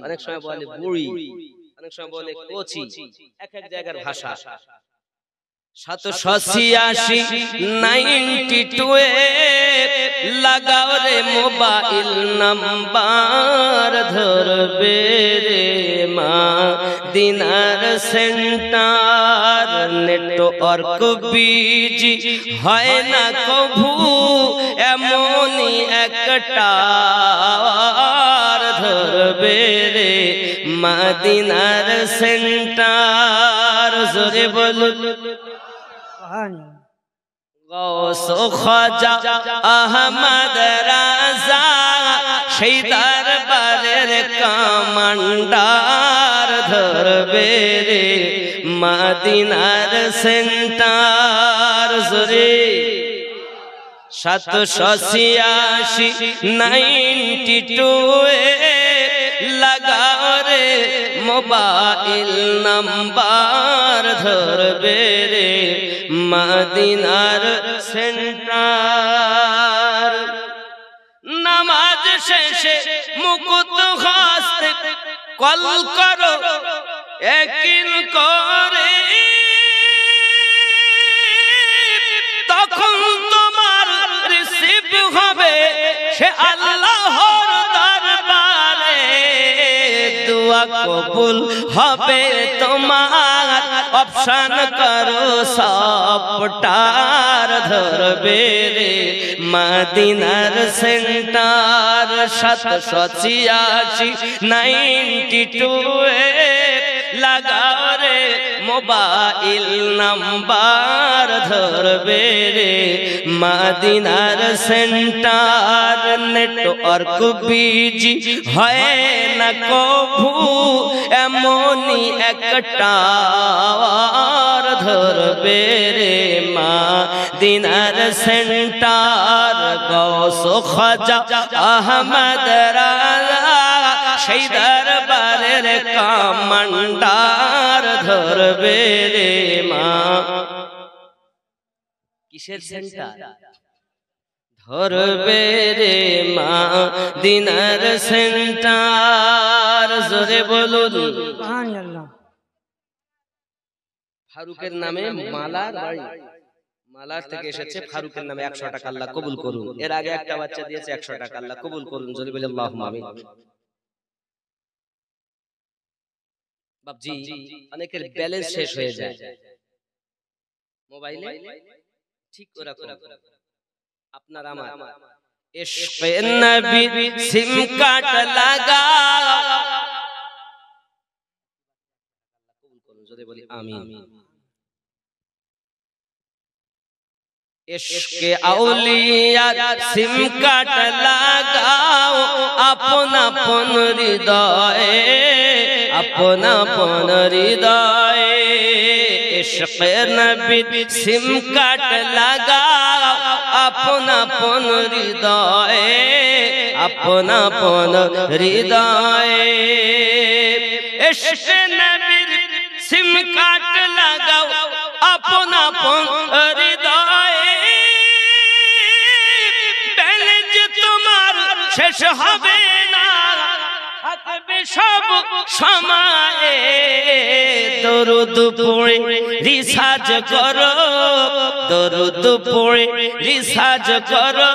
অনেক সময় বলে বুড়ি, অনেক সময় বলে কোচি, এক এক জায়গার ভাষা। 786-92 লাগাও রে মোবাইল নাম্বার, ধরবে রে মদিনার সেন্টার। নেটওয়ার্ক বিজি হয় না কভু, এমনই একটা ধরবে রে মদিনার সেন্টার। জোরে বলুন গৌস খাজা আহমদ রাজা, সেই দরবারের কমান্ডার, ধরবে রে মদিনার সেন্টার। জোরে 786-92 লাগাও রে মোবাইল নাম্বার, ধরবে রে মদিনার সেন্টার। নামাজ শেষে মুকুত হস্তে কল করো একিন করে, তখন তোমার রিসিভ হবে সে আল্লাহর দরবারে। দোয়া কবুল হবে তোমার, অপশন করো সবটার, ধরবে রে মদিনার সেন্টার। 786-92 লাগাও রে মোবাইল নাম্বার, ধরবে রে মদিনার সেন্টার। নেটওয়ার্ক বিজি হয় না কভু, এমনই একটা ধরবে রে মদিনার সেন্টার। গৌস খাজা আহমদ রাজা, সেই দরবারের কমান্ডার, ধরবে রে কিসের সেন্টার? ধরবে রে মদিনার সেন্টার। জোরে বলুন সুবহানাল্লাহ। ফারুকের নামে মালার বাড়ি, মালার থেকে এসেছে ফারুকের নামে 100 টাকা, আল্লাহ কবুল করুন। এর আগে একটা বাচ্চা দিয়েছে 100 টাকা, আল্লাহ কবুল করুন। জোরে বলে আল্লাহুম্মা আমিন। বাপজি, অনেকের ব্যালেন্স শেষ হয়ে যায় মোবাইলে, ঠিক ওরকম আপনার আমার ইশকে নবী সিম কার্ড লাগাও, কবুল করুন। জোরে বলি আমিন। ইশকে আউলিয়া সিম কার্ড লাগাও, আপন আপন হৃদয়ে, আপন আপন হৃদয়ে। ইশকে নবী সিম কার্ড লাগাও, আপন আপন হৃদয়ে, আপন আপন হৃদয়ে। ইশকে নবীর সিম কার্ড লাগাও, আপন আপন হৃদয়ে। ব্যালেন্স তোমার শেষ হবে না, থাকবে সব সময়ে। দরুদ পড়ে রিসার্চ করো, দরুদ পড়ে রিসার্চ করো,